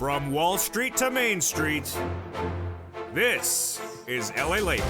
From Wall Street to Main Street, this is LALATE.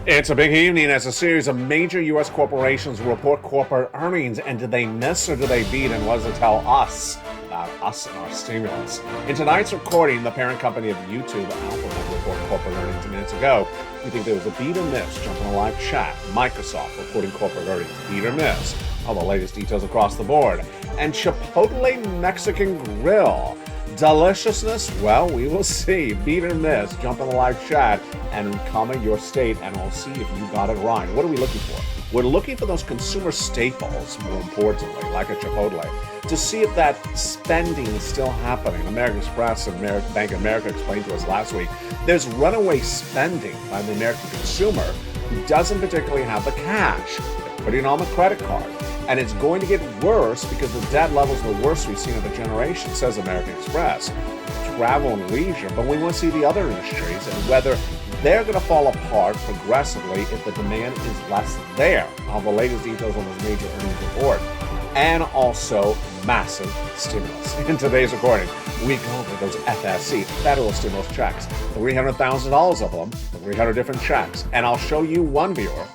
It's a big evening as a series of major U.S. corporations report corporate earnings. And did they miss or did they beat? And what does it tell us about us and our stimulus? In tonight's recording, the parent company of YouTube, Alphabet, reported corporate earnings minutes ago. You think there was a beat or miss? Jump in a live chat. Microsoft reporting corporate earnings. Beat or miss? All the latest details across the board. And Chipotle Mexican Grill. Deliciousness? Well, we will see. Beat or miss? Jump in the live chat and comment your state, and we'll see if you got it right. What are we looking for? We're looking for those consumer staples, more importantly, like a Chipotle, to see if that spending is still happening. American Express and Bank of America explained to us last week, there's runaway spending by the American consumer who doesn't particularly have the cash. They're putting on the credit card. And it's going to get worse because the debt levels are the worst we've seen of a generation, says American Express. Travel and leisure, but we want to see the other industries and whether they're going to fall apart progressively if the demand is less there. All the latest details on this major earnings report. And also massive stimulus. In today's recording, we go over those FSC, federal stimulus checks, $300,000 of them, 300 different checks. And I'll show you one viewer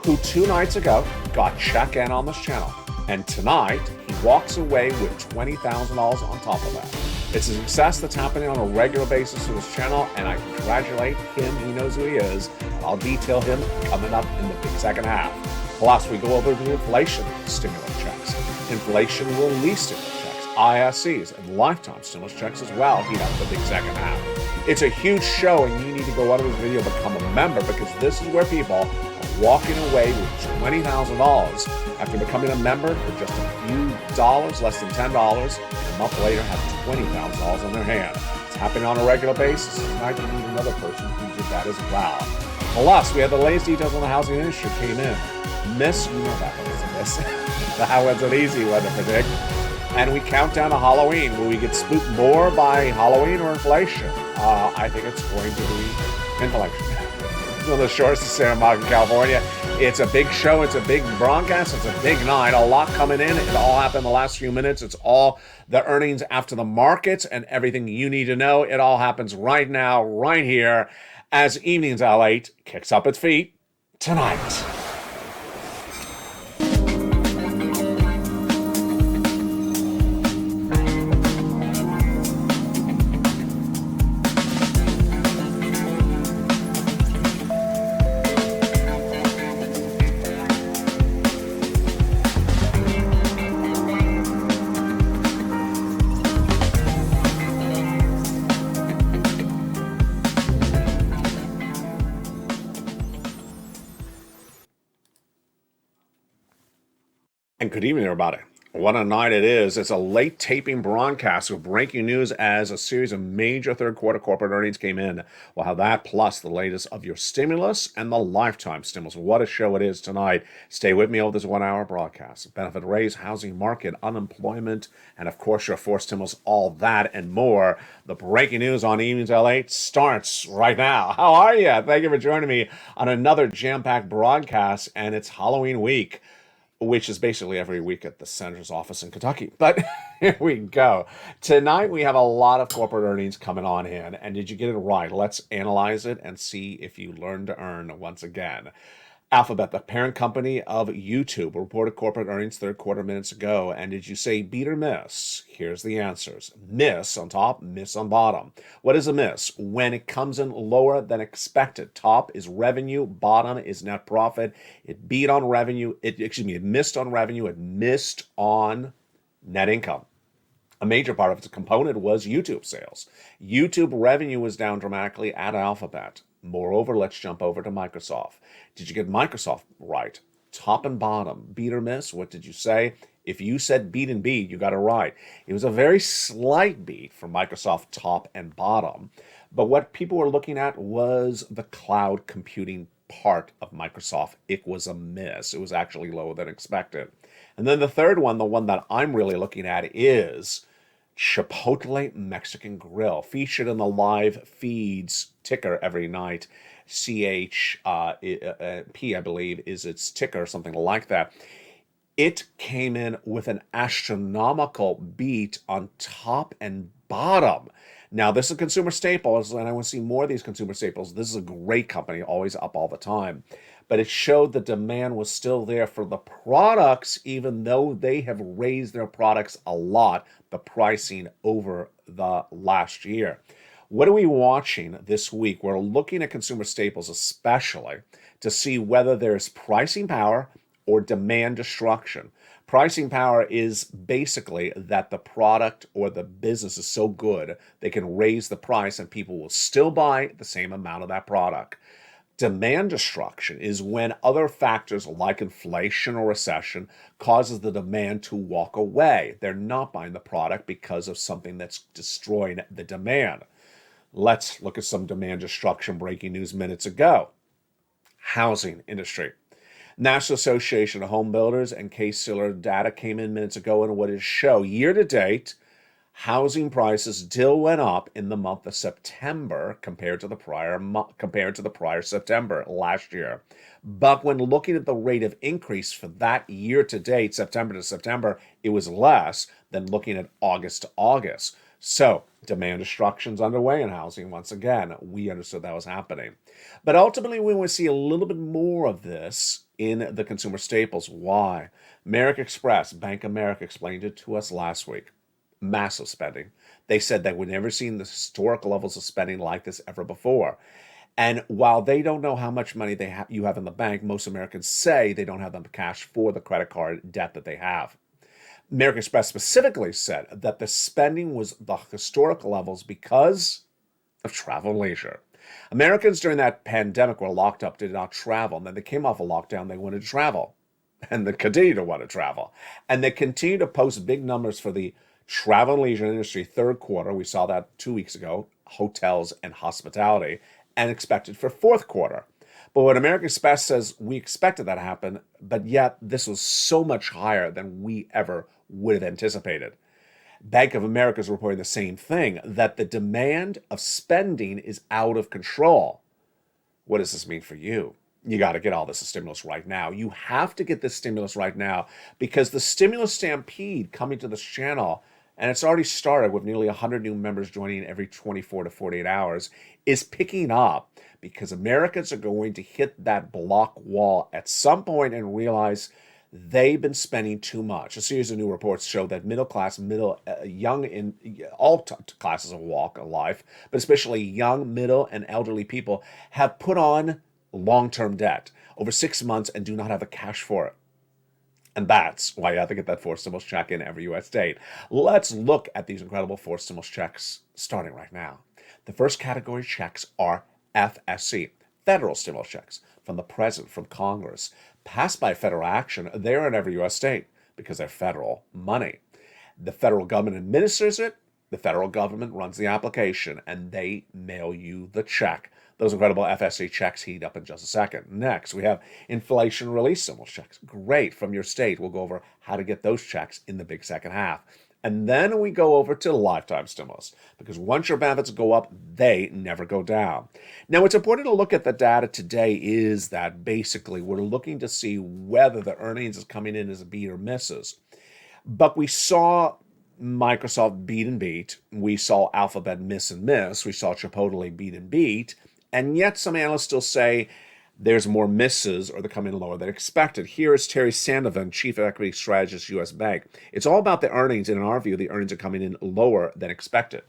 who 2 nights ago got check in on this channel. And tonight, he walks away with $20,000 on top of that. It's a success that's happening on a regular basis to this channel, and I congratulate him. He knows who he is. I'll detail him coming up in the big second half. Plus, we go over the inflation stimulus checks, inflation relief stimulus checks, ISCs, and lifetime stimulus checks as well. Heat up the big second half. It's a huge show, and you need to go out of this video, become a member, because this is where people are walking away with $20,000 after becoming a member for just a few dollars, less than $10, and a month later have $20,000 in their hand. It's happening on a regular basis. Tonight you need another person who did that as well. Plus, we have the latest details on the housing industry came in. Miss, you know that one is a miss. That one's an easy one to predict. And we count down to Halloween. Will we get spooked more by Halloween or inflation? I think it's going to be inflation. One of the shortest of Santa Monica, California. It's a big show. It's a big broadcast. It's a big night. A lot coming in. It all happened in the last few minutes. It's all the earnings after the markets and everything you need to know. It all happens right now, right here, as Evenings LALATE kicks up its feet tonight. And good evening, everybody. What a night it is. It's a late taping broadcast with breaking news as a series of major third quarter corporate earnings came in. We'll have that plus the latest of your stimulus and the lifetime stimulus. What a show it is tonight. Stay with me over this 1 hour broadcast. Benefit raise, housing market, unemployment, and of course your forced stimulus, all that and more. The breaking news on Evenings LALATE starts right now. How are you? Thank you for joining me on another jam-packed broadcast, and it's Halloween week, which is basically every week at the senator's office in Kentucky. But here we go. Tonight we have a lot of corporate earnings coming on in. And did you get it right? Let's analyze it and see if you learn to earn once again. Alphabet, the parent company of YouTube, reported corporate earnings third quarter minutes ago. And did you say beat or miss? Here's the answers. Miss on top, miss on bottom. What is a miss? When it comes in lower than expected. Top is revenue, bottom is net profit. It beat on revenue, it missed on revenue, it missed on net income. A major part of its component was YouTube sales. YouTube revenue was down dramatically at Alphabet. Moreover, let's jump over to Microsoft. Did you get Microsoft right? Top and bottom, beat or miss? What did you say? If you said beat and beat, you got it right. It was a very slight beat for Microsoft top and bottom. But what people were looking at was the cloud computing part of Microsoft. It was a miss. It was actually lower than expected. And then the third one, the one that I'm really looking at, is Chipotle Mexican Grill, featured in the live feeds ticker every night. CHP, I believe, is its ticker, something like that. It came in with an astronomical beat on top and bottom. Now, this is consumer staples, and I want to see more of these consumer staples. This is a great company, always up all the time. But it showed the demand was still there for the products, even though they have raised their products a lot, the pricing over the last year. What are we watching this week? We're looking at consumer staples, especially to see whether there's pricing power or demand destruction. Pricing power is basically that the product or the business is so good they can raise the price and people will still buy the same amount of that product. Demand destruction is when other factors like inflation or recession causes the demand to walk away. They're not buying the product because of something that's destroying the demand. Let's look at some demand destruction breaking news minutes ago. Housing industry. National Association of Home Builders and Case-Shiller data came in minutes ago, and what it show year to date, housing prices still went up in the month of September compared to the prior September last year. But when looking at the rate of increase for that year to date, September to September, it was less than looking at August to August. So demand destruction's underway in housing once again. We understood that was happening. But ultimately, we want to see a little bit more of this in the consumer staples. Why? American Express, Bank of America explained it to us last week. Massive spending. They said that we've never seen the historical levels of spending like this ever before. And while they don't know how much money you have in the bank, most Americans say they don't have the cash for the credit card debt that they have. American Express specifically said that the spending was the historical levels because of travel and leisure. Americans during that pandemic were locked up, did not travel. And then they came off a lockdown, they wanted to travel. And they continue to want to travel. And they continue to post big numbers for the travel and leisure industry third quarter. We saw that 2 weeks ago, hotels and hospitality, and expected for fourth quarter. But what American Express says, we expected that to happen, but yet this was so much higher than we ever would have anticipated. Bank of America is reporting the same thing, that the demand of spending is out of control. What does this mean for you? You got to get all this stimulus right now. You have to get this stimulus right now because the stimulus stampede coming to this channel, and it's already started with nearly 100 new members joining every 24 to 48 hours, is picking up because Americans are going to hit that block wall at some point and realize they've been spending too much. A series of new reports show that middle class, young in all classes of walk of life, but especially young, middle, and elderly people have put on long-term debt over 6 months and do not have the cash for it. And that's why you have to get that forced stimulus check in every U.S. state. Let's look at these incredible forced stimulus checks starting right now. The first category checks are FSC, federal stimulus checks from the president, from Congress. Passed by federal action, they're in every U.S. state because they're federal money. The federal government administers it, the federal government runs the application, and they mail you the check. Those incredible FSC checks heat up in just a second. Next, we have inflation relief stimulus checks. Great, from your state. We'll go over how to get those checks in the big second half. And then we go over to lifetime stimulus, because once your benefits go up, they never go down. Now, what's important to look at the data today is that basically we're looking to see whether the earnings is coming in as a beat or misses. But we saw Microsoft beat and beat. We saw Alphabet miss and miss. We saw Chipotle beat and beat. And yet some analysts still say there's more misses or they're coming in lower than expected. Here is Terry Sandovan, Chief Equity Strategist, U.S. Bank. It's all about the earnings, and in our view, the earnings are coming in lower than expected.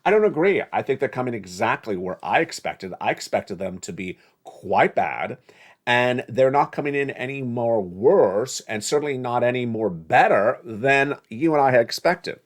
I don't agree. I think they're coming exactly where I expected. I expected them to be quite bad, and they're not coming in any more worse, and certainly not any more better than you and I had expected.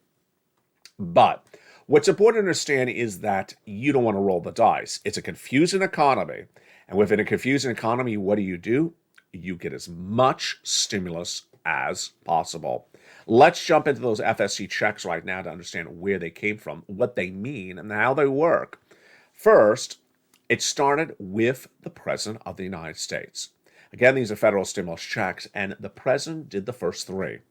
But what's important to understand is that you don't want to roll the dice. It's a confusing economy. And within a confusing economy, what do? You get as much stimulus as possible. Let's jump into those FSC checks right now to understand where they came from, what they mean, and how they work. First, it started with the President of the United States. Again, these are federal stimulus checks, and the President did the first three,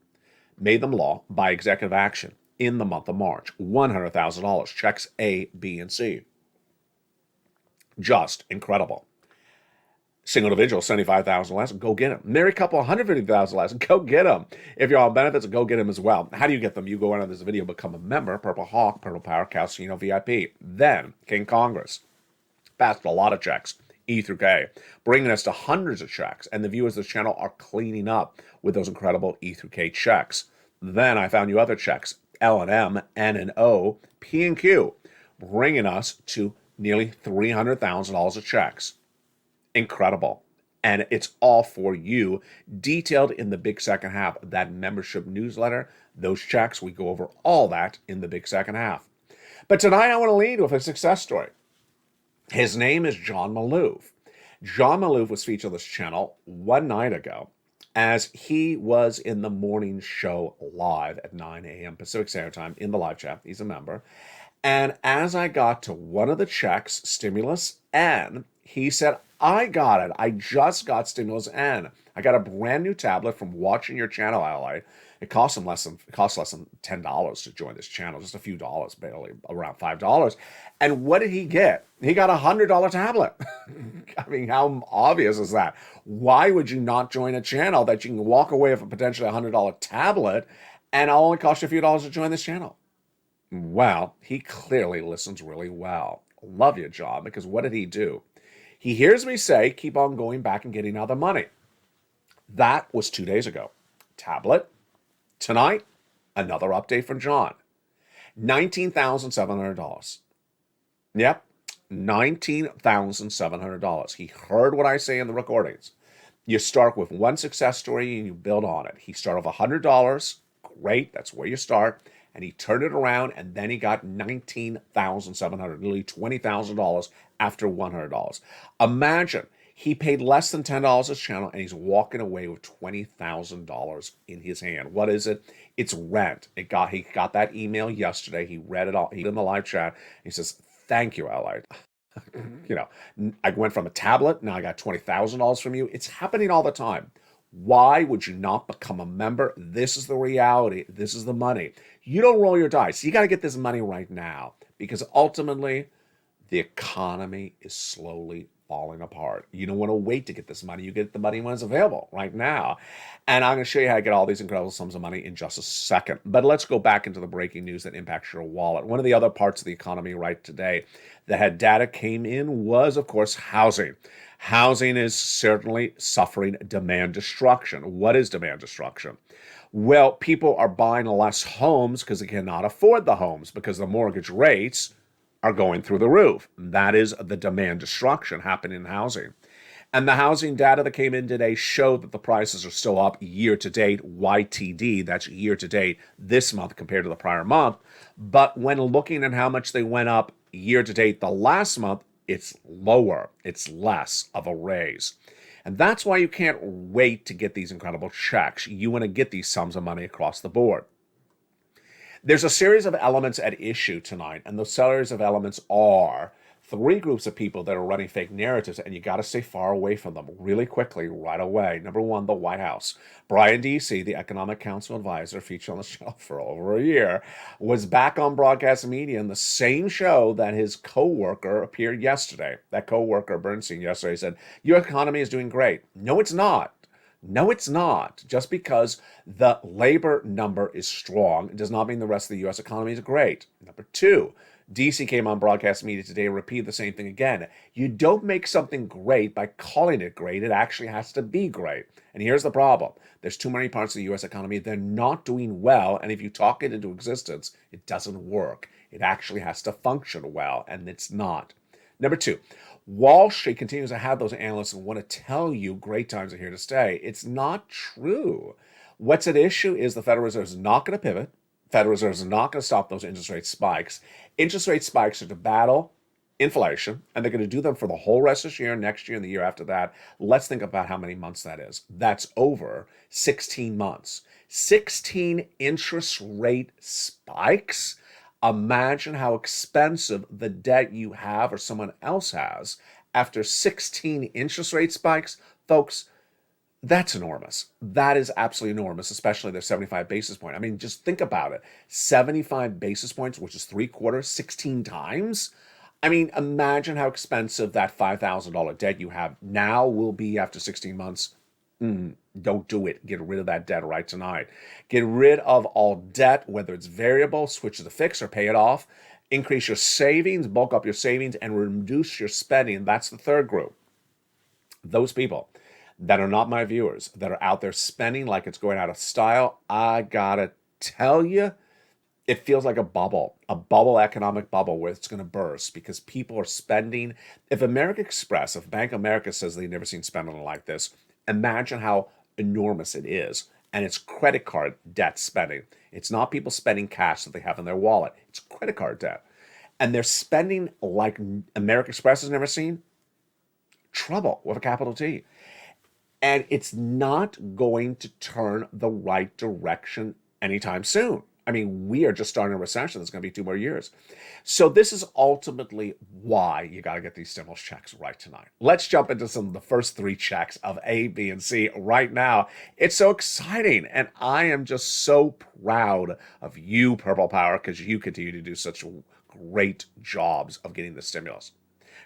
made them law by executive action in the month of March. $100,000, checks A, B, and C. Just incredible. Single individual, 75,000 less, go get them. Married couple, 150,000 less, go get them. If you're on benefits, go get them as well. How do you get them? You go into this video, become a member, Purple Hawk, Purple Power, Calcino VIP. Then, King Congress passed a lot of checks, E through K, bringing us to hundreds of checks. And the viewers of this channel are cleaning up with those incredible E through K checks. Then I found you other checks, L and M, N and O, P and Q, bringing us to nearly $300,000 of checks. Incredible. And it's all for you, detailed in the big second half of that membership newsletter. Those checks, we go over all that in the big second half. But tonight I want to lead with a success story. His name is John Maloof. John Maloof was featured on this channel one night ago as he was in the morning show live at 9 a.m. Pacific Standard Time in the live chat. He's a member. And as I got to one of the checks, Stimulus N, he said, I got it. I just got Stimulus N. I got a brand new tablet from watching your channel, Ally. It costs less than $10 to join this channel, just a few dollars, barely around $5. And what did he get? He got a $100 tablet. I mean, how obvious is that? Why would you not join a channel that you can walk away with a potentially $100 tablet and it'll only cost you a few dollars to join this channel? Well, he clearly listens really well. Love you, John, because what did he do? He hears me say, keep on going back and getting other money. That was 2 days ago. Tablet. Tonight, another update from John. $19,700. Yep, $19,700. He heard what I say in the recordings. You start with one success story and you build on it. He started with $100. Great, that's where you start. And he turned it around, and then he got $19,700, nearly $20,000 after $100. Imagine he paid less than $10 his channel, and he's walking away with $20,000 in his hand. What is it? It's rent. He got that email yesterday. He read it all. He in the live chat. He says, "Thank you, Ally." I went from a tablet. Now I got $20,000 from you. It's happening all the time. Why would you not become a member? This is the reality. This is the money. You don't roll your dice. You got to get this money right now because ultimately the economy is slowly falling apart. You don't want to wait to get this money. You get the money when it's available right now. And I'm going to show you how to get all these incredible sums of money in just a second. But let's go back into the breaking news that impacts your wallet. One of the other parts of the economy right today that had data came in was, of course, housing. Housing is certainly suffering demand destruction. What is demand destruction? Well, people are buying less homes because they cannot afford the homes because the mortgage rates are going through the roof. That is the demand destruction happening in housing. And the housing data that came in today showed that the prices are still up year to date, YTD, that's year to date this month compared to the prior month. But when looking at how much they went up year to date the last month, it's lower, it's less of a raise. And that's why you can't wait to get these incredible checks. You want to get these sums of money across the board. There's a series of elements at issue tonight, and those series of elements are three groups of people that are running fake narratives, and you got to stay far away from them really quickly, right away. Number one, the White House. Brian D.C., the Economic Council advisor featured on the show for over a year, was back on broadcast media in the same show that his co-worker appeared yesterday. That co-worker, Bernstein, yesterday said, your economy is doing great. No, it's not. No, it's not. Just because the labor number is strong, it does not mean the rest of the U.S. economy is great. Number two, DC came on broadcast media today and repeated the same thing again. You don't make something great by calling it great. It actually has to be great. And here's the problem. There's too many parts of the U.S. economy. They're not doing well. And if you talk it into existence, it doesn't work. It actually has to function well, and it's not. Number two, Wall Street continues to have those analysts who want to tell you great times are here to stay. It's not true. What's at issue is the Federal Reserve is not going to pivot. Federal Reserve is not going to stop those interest rate spikes. Interest rate spikes are to battle inflation, and they're going to do them for the whole rest of this year, next year, and the year after that. Let's think about how many months that is. That's over 16 months. 16 interest rate spikes? Imagine how expensive the debt you have or someone else has after 16 interest rate spikes. Folks, that's enormous. That is absolutely enormous, especially their 75 basis point. I mean, just think about it. 75 basis points, which is 3/4, 16 times. I mean, imagine how expensive that $5,000 debt you have now will be after 16 months. Don't do it. Get rid of that debt right tonight. Get rid of all debt, whether it's variable, switch to the fixed, or pay it off. Increase your savings, bulk up your savings, and reduce your spending. That's the third group. Those people that are not my viewers, that are out there spending like it's going out of style, I gotta tell you, it feels like a bubble, economic bubble where it's going to burst because people are spending. If American Express, if Bank of America says they've never seen spending like this, imagine how enormous it is. And it's credit card debt spending. It's not people spending cash that they have in their wallet. It's credit card debt. And they're spending like American Express has never seen. Trouble with a capital T. And it's not going to turn the right direction anytime soon. I mean, we are just starting a recession. That's going to be 2 more years. So this is ultimately why you got to get these stimulus checks right tonight. Let's jump into some of the first 3 checks of A, B, and C right now. It's so exciting. And I am just so proud of you, Purple Power, because you continue to do such great jobs of getting the stimulus.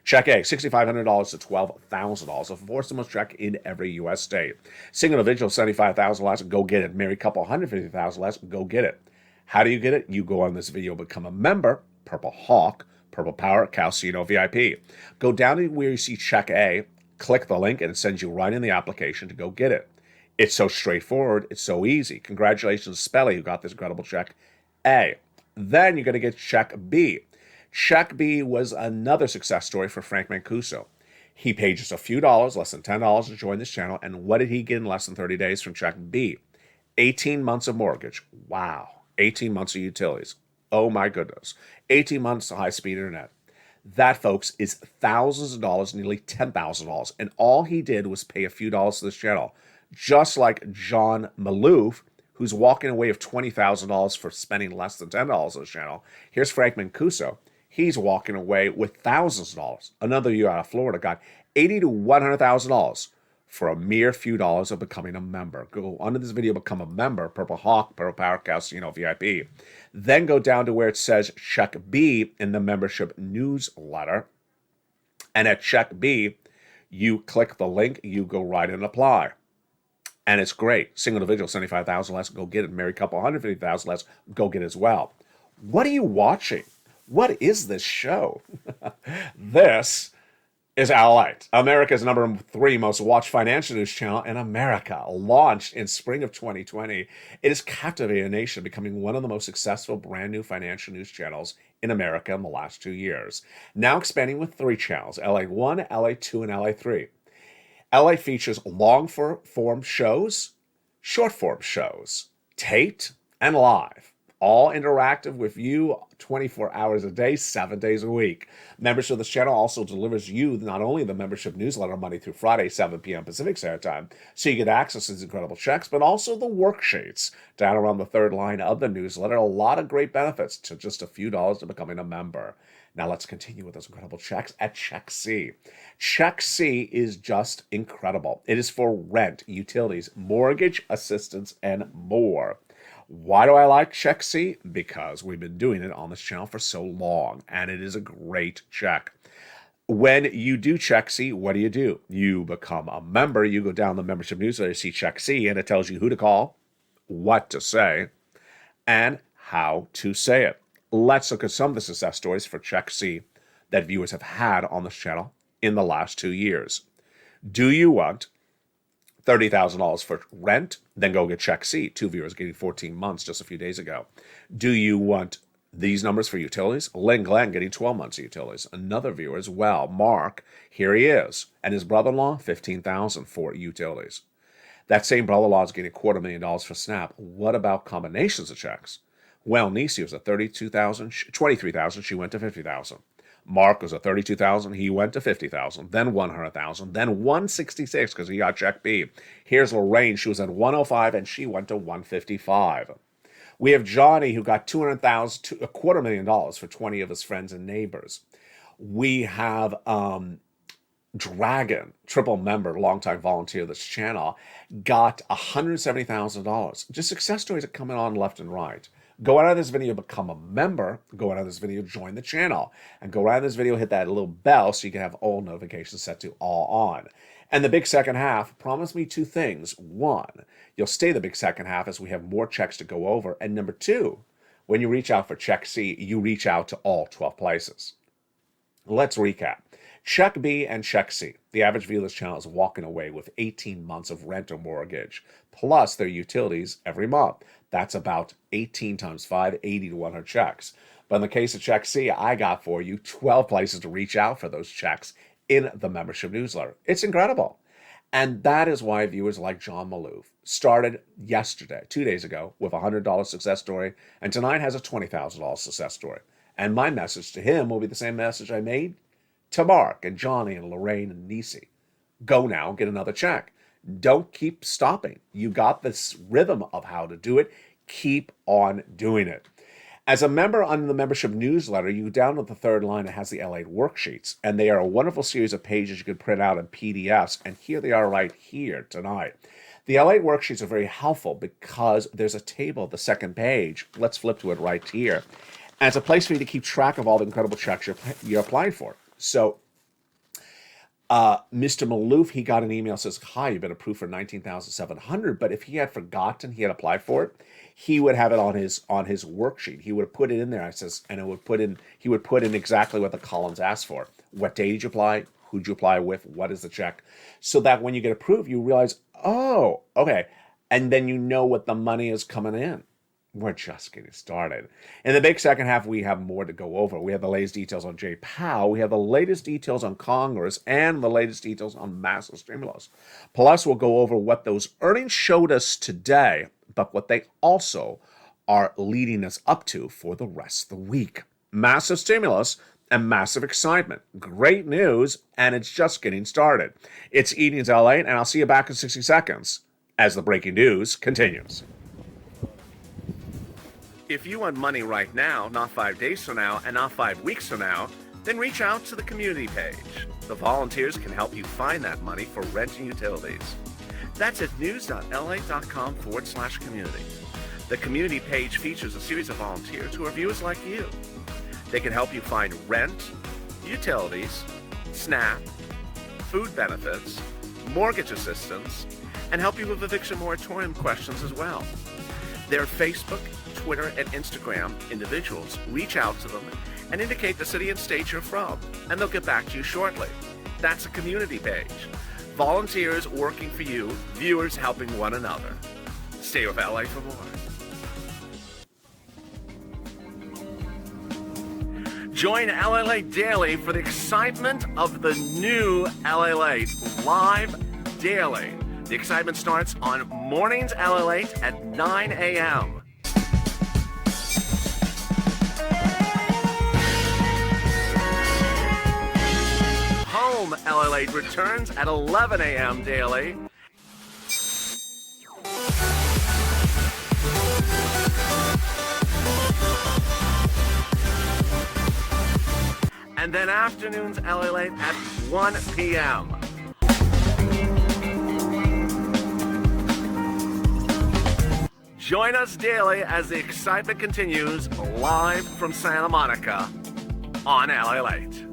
Check A, $6,500 to $12,000, a fourth stimulus check in every U.S. state. Single individual, $75,000 less, go get it. Married couple, $150,000 less, go get it. How do you get it? You go on this video, become a member, Purple Hawk, Purple Power, Calcino VIP. Go down to where you see Check A, click the link, and it sends you right in the application to go get it. It's so straightforward. It's so easy. Congratulations, Spelly, who got this incredible Check A. Then you're going to get Check B. Check B was another success story for Frank Mancuso. He paid just a few dollars, less than $10 to join this channel, and what did he get in less than 30 days from Check B? 18 months of mortgage. Wow. 18 months of utilities. Oh my goodness. 18 months of high-speed internet. That, folks, is thousands of dollars, nearly $10,000. And all he did was pay a few dollars to this channel. Just like John Maloof, who's walking away with $20,000 for spending less than $10 on this channel. Here's Frank Mancuso. He's walking away with thousands of dollars. Another you out of Florida got $80,000 to $100,000 for a mere few dollars of becoming a member. Go under this video, become a member, Purple Hawk, Purple Power, Calcino VIP. Then go down to where it says Check B in the membership newsletter. And at Check B, you click the link, you go right and apply. And it's great. Single individual, $75,000 less, go get it. Married couple, $150,000 less, go get it as well. What are you watching? What is this show? This is LALATE, America's number 3 most watched financial news channel in America. Launched in spring of 2020, it has captivated a nation, becoming one of the most successful brand new financial news channels in America in the last 2 years. Now expanding with 3 channels, LA1, LA2, and LA3. LA features long-form shows, short-form shows, taped, and live. All interactive with you 24 hours a day, 7 days a week. Membership of this channel also delivers you not only the membership newsletter Monday through Friday, 7 p.m. Pacific Standard Time, so you get access to these incredible checks, but also the worksheets down around the third line of the newsletter. A lot of great benefits to just a few dollars to becoming a member. Now let's continue with those incredible checks at Check C. Check C is just incredible. It is for rent, utilities, mortgage assistance, and more. Why do I like Check C? Because we've been doing it on this channel for so long, and it is a great check. When you do Check C, what do? You become a member. You go down the membership newsletter, you see Check C, and it tells you who to call, what to say, and how to say it. Let's look at some of the success stories for Check C that viewers have had on this channel in the last 2 years. Do you want $30,000 for rent? Then go get Check C. 2 viewers getting 14 months just a few days ago. Do you want these numbers for utilities? Lynn Glenn getting 12 months of utilities. Another viewer as well, Mark, here he is. And his brother-in-law, $15,000 for utilities. That same brother-in-law is getting $250,000 for SNAP. What about combinations of checks? Well, Nisi was at $23,000. She went to $50,000. Mark was at $32,000. He went to $50,000. Then $100,000. Then $166 because he got Check B. Here's Lorraine. She was at $105 and she went to $155. We have Johnny who got $200,000, $250,000 for 20 of his friends and neighbors. We have Dragon, triple member, longtime volunteer of this channel, got $170,000. Just success stories are coming on left and right. Go out of this video, become a member. Go out of this video, join the channel. And go right in this video, hit that little bell so you can have all notifications set to all on. And the big second half, promise me 2 things. 1, you'll stay the big second half as we have more checks to go over. And number 2, when you reach out for check C, you reach out to all 12 places. Let's recap. Check B and check C. The average viewer of this channel is walking away with 18 months of rent or mortgage, plus their utilities every month. That's about 18 times 5, 80 to 100 checks. But in the case of check C, I got for you 12 places to reach out for those checks in the membership newsletter. It's incredible. And that is why viewers like John Maloof started yesterday, 2 days ago, with a $100 success story, and tonight has a $20,000 success story. And my message to him will be the same message I made to Mark and Johnny and Lorraine and Nisi. Go now, get another check. Don't keep stopping. You got this rhythm of how to do it. Keep on doing it. As a member on the membership newsletter, you download the third line. It has the LALATE worksheets, and they are a wonderful series of pages you can print out in PDFs, and here they are right here tonight. The LALATE worksheets are very helpful because there's a table, the second page. Let's flip to it right here. And it's a place for you to keep track of all the incredible checks you're applying for. So Mr. Maloof, he got an email that says, hi, you've been approved for $19,700. But if he had forgotten he had applied for it, he would have it on his worksheet. He would have put it in there. He would put in exactly what the columns asked for. What day did you apply? Who'd you apply with? What is the check? So that when you get approved, you realize, oh, okay. And then you know what the money is coming in. We're just getting started. In the big second half, we have more to go over. We have the latest details on Jay Powell. We have the latest details on Congress and the latest details on massive stimulus. Plus, we'll go over what those earnings showed us today, but what they also are leading us up to for the rest of the week. Massive stimulus and massive excitement. Great news, and it's just getting started. It's Evenings LA, and I'll see you back in 60 seconds as the breaking news continues. If you want money right now, not 5 days from now, and not 5 weeks from now, then reach out to the community page. The volunteers can help you find that money for rent and utilities. That's at news.la.com/community. The community page features a series of volunteers who are viewers like you. They can help you find rent, utilities, SNAP, food benefits, mortgage assistance, and help you with eviction moratorium questions as well. Their Facebook, Twitter, and Instagram individuals reach out to them and indicate the city and state you're from, and they'll get back to you shortly. That's a community page. Volunteers working for you, viewers helping one another. Stay with LA for more. Join LALATE Daily for the excitement of the new LALATE live daily. The excitement starts on mornings LALATE at 9 a.m. Home LALATE returns at 11 a.m. daily. And then afternoons LALATE at 1 p.m. Join us daily as the excitement continues live from Santa Monica on LALATE.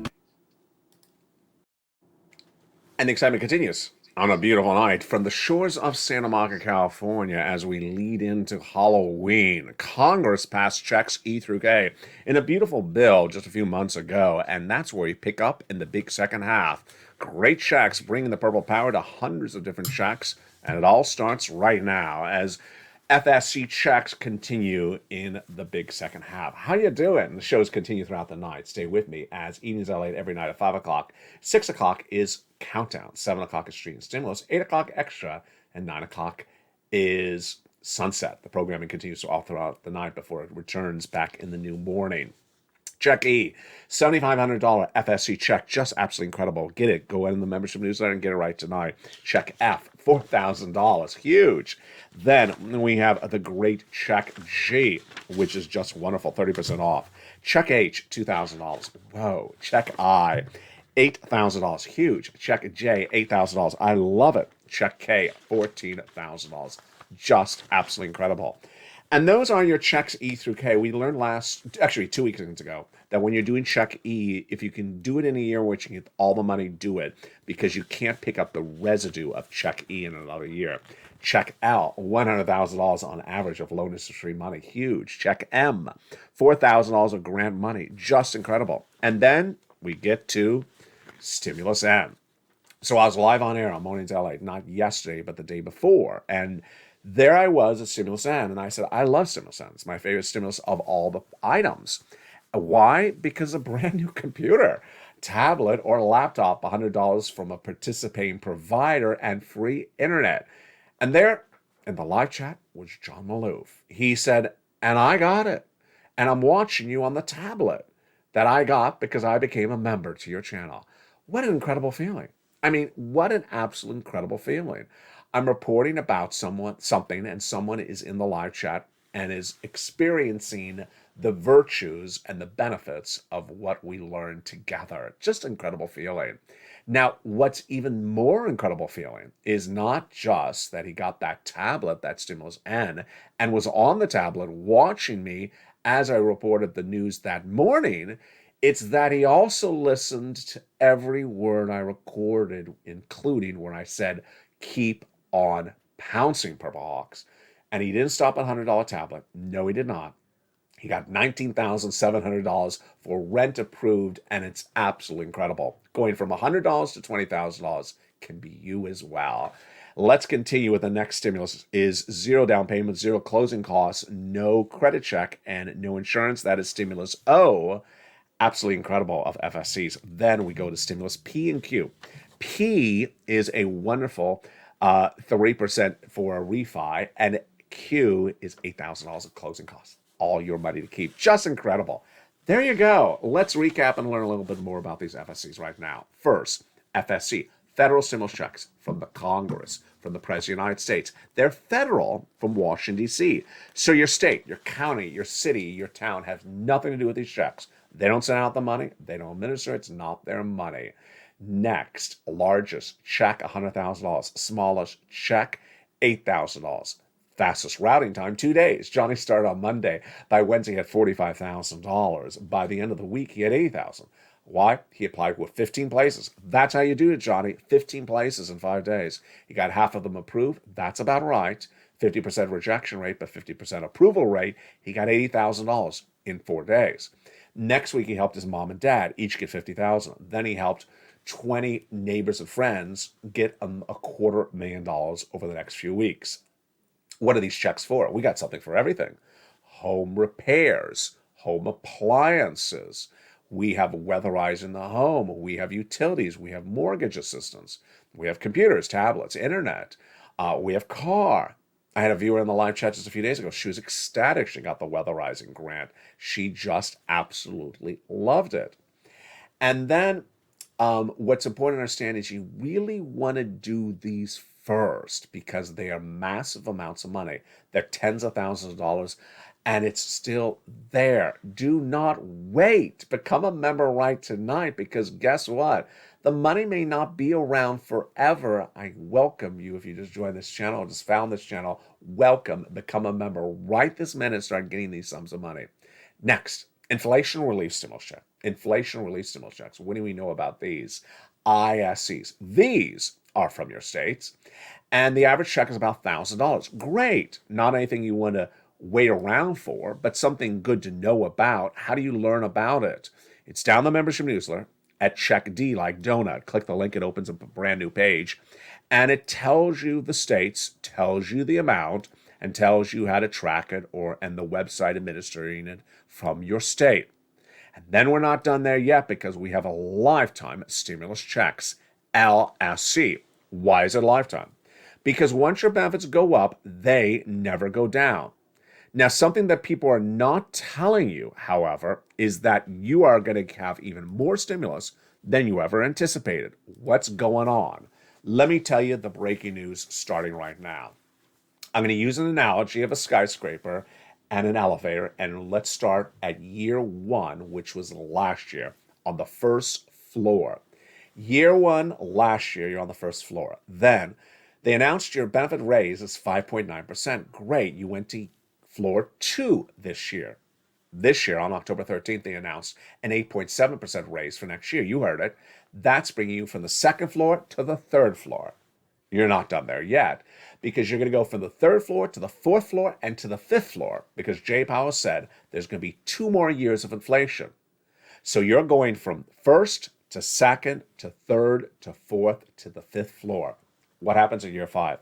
And the excitement continues on a beautiful night from the shores of Santa Monica, California, as we lead into Halloween. Congress passed checks E through K in a beautiful bill just a few months ago, and that's where we pick up in the big second half. Great checks bringing the purple power to hundreds of different checks, and it all starts right now as FSC checks continue in the big second half. How you doing? The shows continue throughout the night. Stay with me as Evenings LA every night at 5 o'clock. 6 o'clock is Countdown. 7 o'clock is Street and Stimulus. 8 o'clock Extra. And 9 o'clock is Sunset. The programming continues all throughout the night before it returns back in the new morning. Check E, $7,500 FSC check, just absolutely incredible. Get it. Go in the membership newsletter and get it right tonight. Check F, $4,000, huge. Then we have the great check G, which is just wonderful, 30% off. Check H, $2,000. Whoa. Check I, $8,000, huge. Check J, $8,000. I love it. Check K, $14,000. Just absolutely incredible. And those are your checks E through K. We learned actually 2 weeks ago, that when you're doing check E, if you can do it in a year in which you get all the money, do it, because you can't pick up the residue of check E in another year. Check L, $100,000 on average of loan interest-free money. Huge. Check M, $4,000 of grant money. Just incredible. And then we get to Stimulus N. So I was live on air on Mornings LA, not yesterday, but the day before. And there I was at Stimulus N, and I said, I love Stimulus N. It's my favorite stimulus of all the items. Why? Because a brand new computer, tablet, or laptop, $100 from a participating provider, and free internet. And there in the live chat was John Maloof. He said, and I got it. And I'm watching you on the tablet that I got because I became a member to your channel. What an incredible feeling. I mean, what an absolute incredible feeling. I'm reporting about something, and someone is in the live chat and is experiencing the virtues and the benefits of what we learned together. Just incredible feeling. Now, what's even more incredible feeling is not just that he got that tablet, that Stimulus N, and was on the tablet watching me as I reported the news that morning. It's that he also listened to every word I recorded, including when I said, keep on pouncing, Purple Hawks. And he didn't stop at $100 tablet. No, he did not. He got $19,700 for rent approved, and it's absolutely incredible. Going from $100 to $20,000 can be you as well. Let's continue with the next stimulus is zero down payment, zero closing costs, no credit check, and no insurance. That is stimulus O. Absolutely incredible of FSCs. Then we go to stimulus P and Q. P is a wonderful 3% for a refi, and Q is $8,000 of closing costs. All your money to keep. Just incredible. There you go. Let's recap and learn a little bit more about these FSCs right now. First, FSC, federal stimulus checks from the Congress, from the President of the United States. They're federal from Washington, D.C. So your state, your county, your city, your town has nothing to do with these checks. They don't send out the money. They don't administer. It's not their money. Next, largest check, $100,000. Smallest check, $8,000. Fastest routing time, 2 days. Johnny started on Monday. By Wednesday, he had $45,000. By the end of the week, he had $80,000. Why? He applied with 15 places. That's how you do it, Johnny. 15 places in 5 days. He got half of them approved. That's about right. 50% rejection rate, but 50% approval rate. He got $80,000 in 4 days. Next week, he helped his mom and dad each get $50,000. Then he helped 20 neighbors and friends get $250,000 over the next few weeks. What are these checks for? We got something for everything. Home repairs, home appliances. We have weatherizing the home. We have utilities. We have mortgage assistance. We have computers, tablets, internet. We have car. I had a viewer in the live chat just a few days ago. She was ecstatic she got the weatherizing grant. She just absolutely loved it. And then what's important to understand is you really want to do these first because they are massive amounts of money. They're tens of thousands of dollars, and it's still there. Do not wait. Become a member right tonight because guess what? The money may not be around forever. I welcome you if you just joined this channel or just found this channel. Welcome. Become a member right this minute. Start getting these sums of money. Next, inflation relief stimulus check. Inflation relief stimulus checks. What do we know about these? ISCs. These are from your states, and the average check is about $1,000. Great. Not anything you want to wait around for, but something good to know about. How do you learn about it? It's down the membership newsletter at Check D, like donut. Click the link, it opens up a brand new page, and it tells you the states, tells you the amount, and tells you how to track it and the website administering it from your state. And then we're not done there yet because we have a lifetime stimulus checks, LSC. Why is it a lifetime? Because once your benefits go up, they never go down. Now, something that people are not telling you, however, is that you are going to have even more stimulus than you ever anticipated. What's going on? Let me tell you the breaking news starting right now. I'm going to use an analogy of a skyscraper and an elevator, and let's start at year one, which was last year, on the first floor. Year one, last year, you're on the first floor. Then they announced your benefit raise is 5.9%. Great. You went to floor 2 this year. This year, on October 13th, they announced an 8.7% raise for next year. You heard it. That's bringing you from the second floor to the third floor. You're not done there yet, because you're going to go from the third floor to the fourth floor and to the fifth floor, because Jay Powell said there's going to be 2 more years of inflation. So you're going from first to second to third to fourth to the fifth floor. What happens in year 5?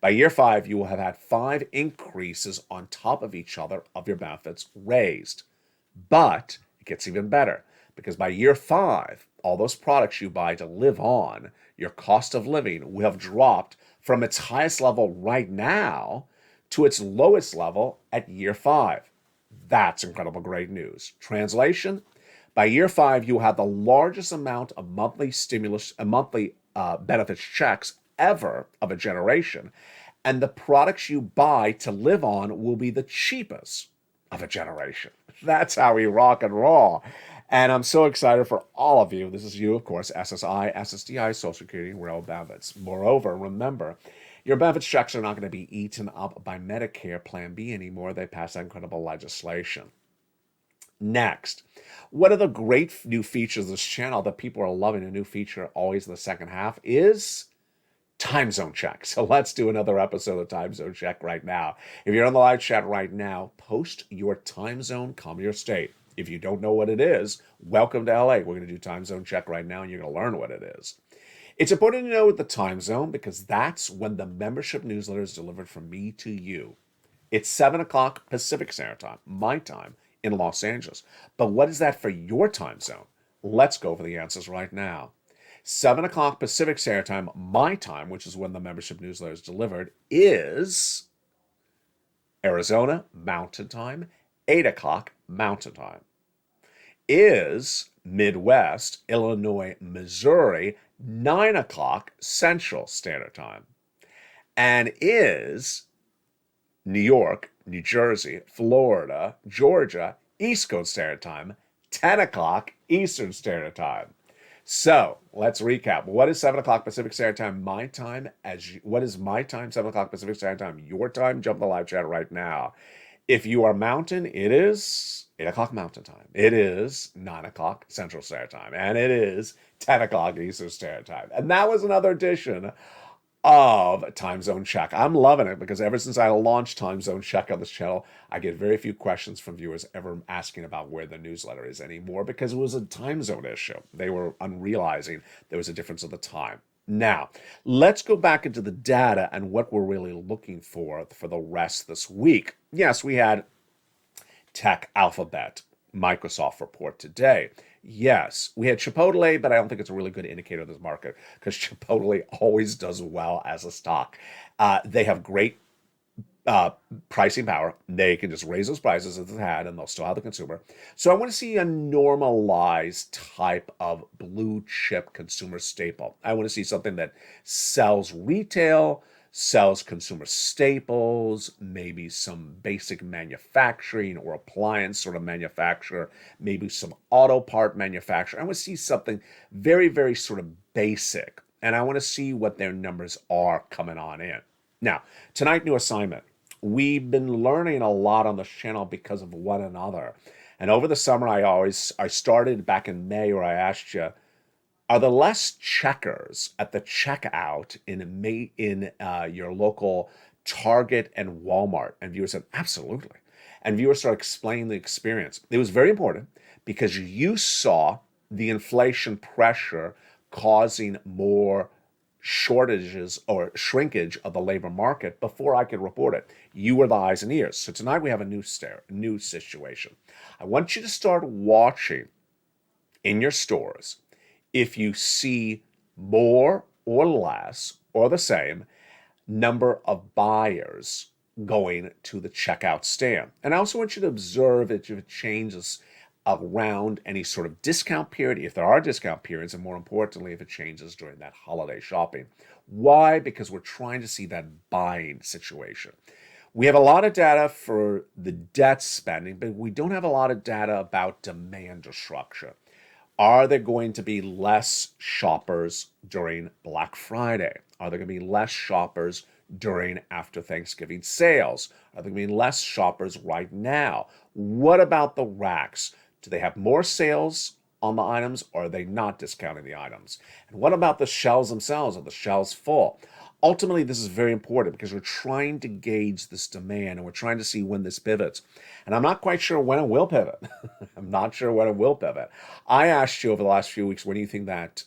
By year 5, you will have had 5 increases on top of each other of your benefits raised. But it gets even better, because by year 5, all those products you buy to live on, your cost of living will have dropped from its highest level right now to its lowest level at year 5. That's incredible great news. Translation: by year 5, you will have the largest amount of monthly benefits checks ever of a generation, and the products you buy to live on will be the cheapest of a generation. That's how we rock and roll. And I'm so excited for all of you. This is you, of course, SSI, SSDI, Social Security, and Rail benefits. Moreover, remember, your benefits checks are not going to be eaten up by Medicare Plan B anymore. They passed that incredible legislation. Next, one of the great new features of this channel that people are loving, a new feature always in the second half, is time zone check. So let's do another episode of time zone check right now. If you're on the live chat right now, post your time zone, come your state. If you don't know what it is, welcome to LA. We're going to do time zone check right now, and you're going to learn what it is. It's important to know the time zone, because that's when the membership newsletter is delivered from me to you. It's 7 o'clock Pacific Standard Time, my time, in Los Angeles. But what is that for your time zone? Let's go over the answers right now. 7 o'clock Pacific Standard Time, my time, which is when the membership newsletter is delivered, is Arizona Mountain Time, 8 o'clock Mountain Time. Is Midwest, Illinois, Missouri, 9 o'clock Central Standard Time. And is New York, New Jersey, Florida, Georgia, East Coast Standard Time, 10 o'clock Eastern Standard Time. So let's recap. What is 7 o'clock Pacific Standard Time, my time? What is my time, 7 o'clock Pacific Standard Time, your time? Jump in the live chat right now. If you are Mountain, it is 8 o'clock Mountain Time. It is 9 o'clock Central Standard Time. And it is 10 o'clock Eastern Standard Time. And that was another edition of Time Zone Check. I'm loving it, because ever since I launched Time Zone Check on this channel, I get very few questions from viewers ever asking about where the newsletter is anymore, because it was a time zone issue. They were unrealizing there was a difference of the time. Now, let's go back into the data and what we're really looking for the rest this week. Yes, we had Tech, Alphabet, Microsoft report today. Yes, we had Chipotle, but I don't think it's a really good indicator of this market, because Chipotle always does well as a stock. They have great pricing power. They can just raise those prices as they had, and they'll still have the consumer. So I want to see a normalized type of blue chip consumer staple. I want to see something that sells retail, sells consumer staples, maybe some basic manufacturing or appliance sort of manufacturer, maybe some auto part manufacturer. I want to see something very, very sort of basic, and I want to see what their numbers are coming on in. Now, tonight, new assignment. We've been learning a lot on this channel because of one another. And over the summer, I started back in May, where I asked you, are there less checkers at the checkout in your local Target and Walmart? And viewers said, absolutely. And viewers started explaining the experience. It was very important, because you saw the inflation pressure causing more shortages or shrinkage of the labor market before I could report it. You were the eyes and ears. So tonight we have a new situation. I want you to start watching in your stores if you see more or less or the same number of buyers going to the checkout stand. And I also want you to observe if it changes around any sort of discount period, if there are discount periods, and more importantly, if it changes during that holiday shopping. Why? Because we're trying to see that buying situation. We have a lot of data for the debt spending, but we don't have a lot of data about demand destruction. Are there going to be less shoppers during Black Friday? Are there going to be less shoppers during after Thanksgiving sales? Are there going to be less shoppers right now? What about the racks? Do they have more sales on the items, or are they not discounting the items? And what about the shelves themselves? Are the shelves full? Ultimately, this is very important because we're trying to gauge this demand and we're trying to see when this pivots. And I'm not quite sure when it will pivot. I'm not sure when it will pivot. I asked you over the last few weeks, when do you think that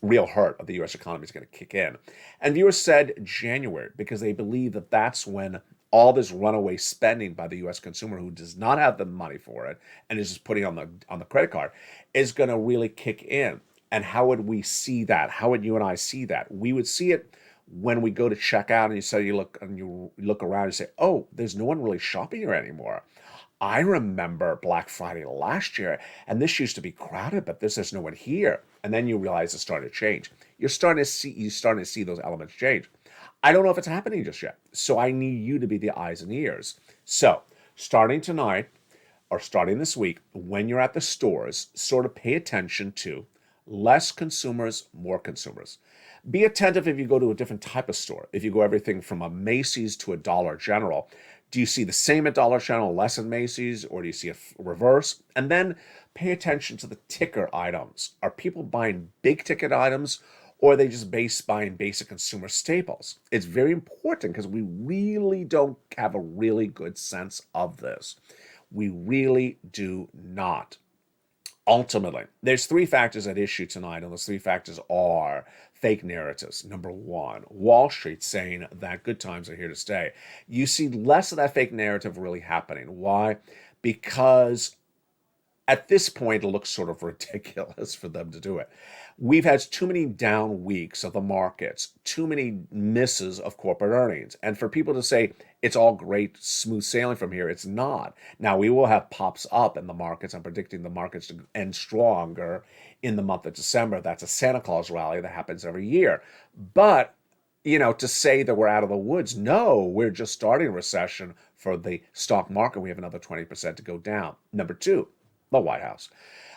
real hurt of the US economy is going to kick in? And viewers said January, because they believe that that's when all this runaway spending by the US consumer who does not have the money for it and is just putting on the credit card is going to really kick in. And how would we see that? How would you and I see that? We would see it when we go to check out and you look around and say, "Oh, there's no one really shopping here anymore." I remember Black Friday last year, and this used to be crowded, but there's no one here. And then you realize it's starting to change. You're starting to see those elements change. I don't know if it's happening just yet. So I need you to be the eyes and ears. So starting tonight or starting this week, when you're at the stores, sort of pay attention to less consumers, more consumers. Be attentive if you go to a different type of store. If you go everything from a Macy's to a Dollar General, do you see the same at Dollar General, less in Macy's, or do you see a reverse? And then pay attention to the ticker items. Are people buying big ticket items, or are they just buying basic consumer staples? It's very important because we really don't have a really good sense of this. We really do not. Ultimately, there's three factors at issue tonight, and those three factors are fake narratives. Number one, Wall Street saying that good times are here to stay. You see less of that fake narrative really happening. Why? Because at this point, it looks sort of ridiculous for them to do it. We've had too many down weeks of the markets, too many misses of corporate earnings. And for people to say it's all great, smooth sailing from here, it's not. Now, we will have pops up in the markets. I'm predicting the markets to end stronger in the month of December. That's a Santa Claus rally that happens every year. But, to say that we're out of the woods, no, we're just starting a recession for the stock market. We have another 20% to go down. Number two, the White House.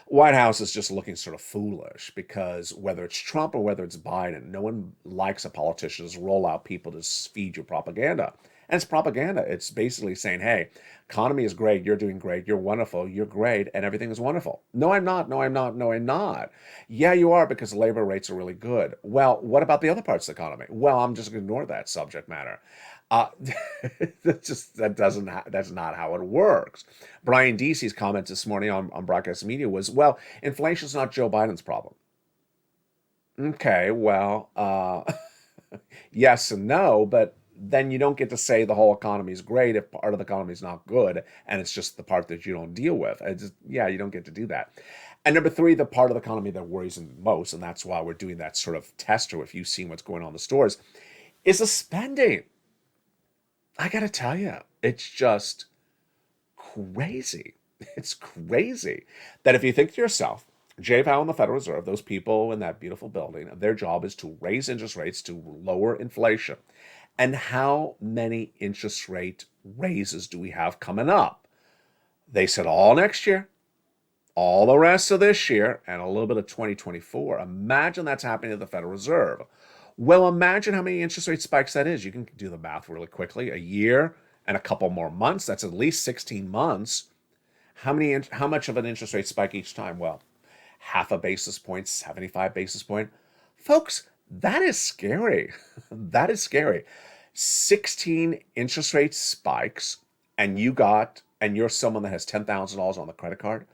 White House is just looking sort of foolish because whether it's Trump or whether it's Biden, no one likes a politician to roll out people to feed you propaganda. And it's propaganda. It's basically saying, hey, economy is great. You're doing great. You're wonderful. You're great. And everything is wonderful. No, I'm not. No, I'm not. No, I'm not. Yeah, you are because labor rates are really good. Well, what about the other parts of the economy? Well, I'm just going to ignore that subject matter. That's not how it works. Brian Deasy's comment this morning on broadcast media was, well, inflation's not Joe Biden's problem. Okay, well, yes and no, but then you don't get to say the whole economy is great if part of the economy is not good, and it's just the part that you don't deal with. You don't get to do that. And number three, the part of the economy that worries me most, and that's why we're doing that sort of tester if you've seen what's going on in the stores, is the spending. I got to tell you, it's just crazy. It's crazy that if you think to yourself, Jay Powell and the Federal Reserve, those people in that beautiful building, their job is to raise interest rates to lower inflation. And how many interest rate raises do we have coming up? They said all next year, all the rest of this year, and a little bit of 2024. Imagine that's happening at the Federal Reserve. Well, imagine how many interest rate spikes that is. You can do the math really quickly. A year and a couple more months. That's at least 16 months. How much of an interest rate spike each time? Well, half a basis point, 75 basis point. Folks, that is scary. That is scary. 16 interest rate spikes, and you're someone that has $10,000 on the credit card,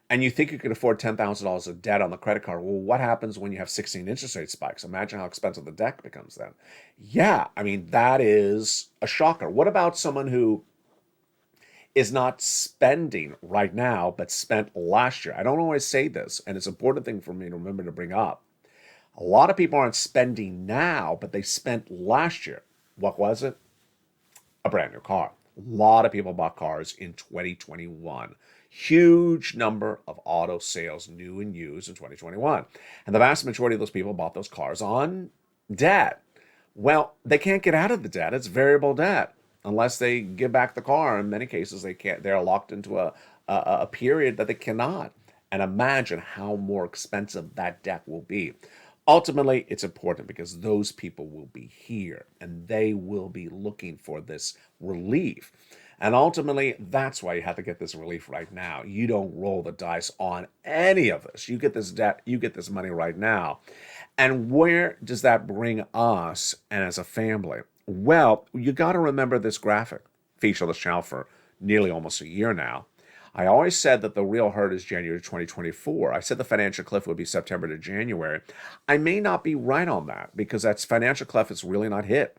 and you think you can afford $10,000 of debt on the credit card. Well, what happens when you have 16 interest rate spikes? Imagine how expensive the debt becomes then. Yeah, I mean, that is a shocker. What about someone who is not spending right now, but spent last year? I don't always say this, and it's an important thing for me to remember to bring up. A lot of people aren't spending now, but they spent last year. What was it? A brand new car. A lot of people bought cars in 2021. Huge number of auto sales, new and used, in 2021. And the vast majority of those people bought those cars on debt. Well, they can't get out of the debt. It's variable debt. Unless they give back the car. In many cases, they can't. They're locked into a period that they cannot. And imagine how more expensive that debt will be. Ultimately, it's important because those people will be here and they will be looking for this relief. And ultimately, that's why you have to get this relief right now. You don't roll the dice on any of this. You get this debt, you get this money right now. And where does that bring us and as a family? Well, you got to remember this graphic. Featured on this channel for nearly almost a year now. I always said that the real hurt is January 2024. I said the financial cliff would be September to January. I may not be right on that because that financial cliff is really not hit.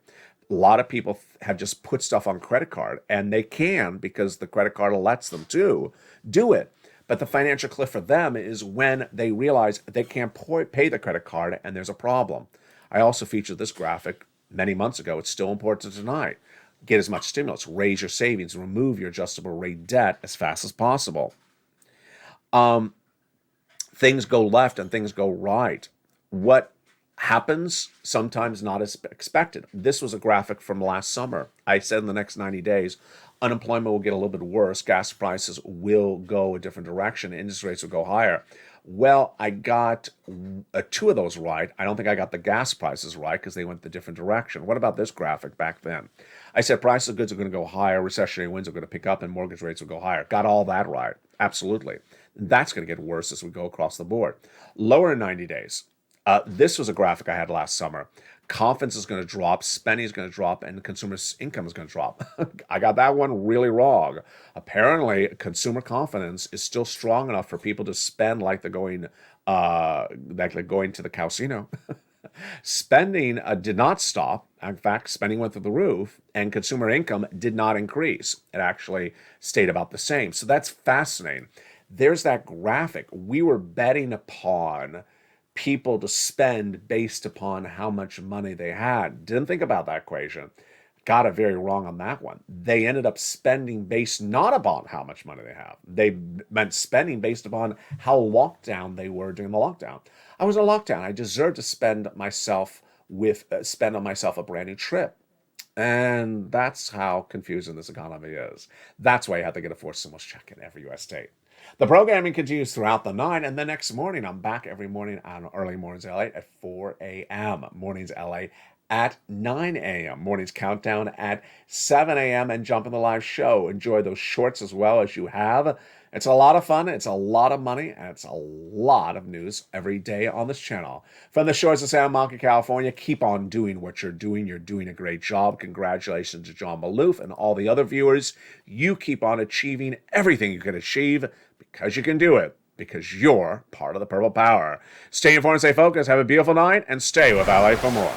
A lot of people have just put stuff on credit card, and they can because the credit card lets them to do it. But the financial cliff for them is when they realize they can't pay the credit card and there's a problem. I also featured this graphic many months ago. It's still important tonight. Get as much stimulus, raise your savings, remove your adjustable rate debt as fast as possible. Things go left and things go right. What happens sometimes not as expected. This was a graphic from last summer. I said in the next 90 days, unemployment will get a little bit worse. Gas prices will go a different direction. Interest rates will go higher. Well, I got two of those right. I don't think I got the gas prices right because they went the different direction. What about this graphic back then? I said prices of goods are going to go higher, recessionary winds are going to pick up, and mortgage rates will go higher. Got all that right. Absolutely. That's going to get worse as we go across the board. Lower in 90 days. This was a graphic I had last summer. Confidence is going to drop, spending is going to drop, and consumer income is going to drop. I got that one really wrong. Apparently, consumer confidence is still strong enough for people to spend like they're going to the casino. Spending did not stop. In fact, spending went through the roof, and consumer income did not increase. It actually stayed about the same. So that's fascinating. There's that graphic. We were betting upon people to spend based upon how much money they had. Didn't think about that equation. Got it very wrong on that one. They ended up spending based not upon how much money they have. They meant spending based upon how locked down they were during the lockdown. I was in a lockdown. I deserved to spend on myself a brand new trip. And that's how confusing this economy is. That's why you have to get a forced stimulus check in every U.S. state. The programming continues throughout the night, and the next morning, I'm back every morning on Early Mornings LA at 4 a.m. Mornings LA at 9 a.m. Mornings Countdown at 7 a.m. and jump in the live show. Enjoy those shorts as well as you have. It's a lot of fun, it's a lot of money, and it's a lot of news every day on this channel. From the shores of San Monkey, California, keep on doing what you're doing. You're doing a great job. Congratulations to John Maloof and all the other viewers. You keep on achieving everything you can achieve because you can do it, because you're part of the Purple Power. Stay informed, stay focused, have a beautiful night, and stay with LA for more.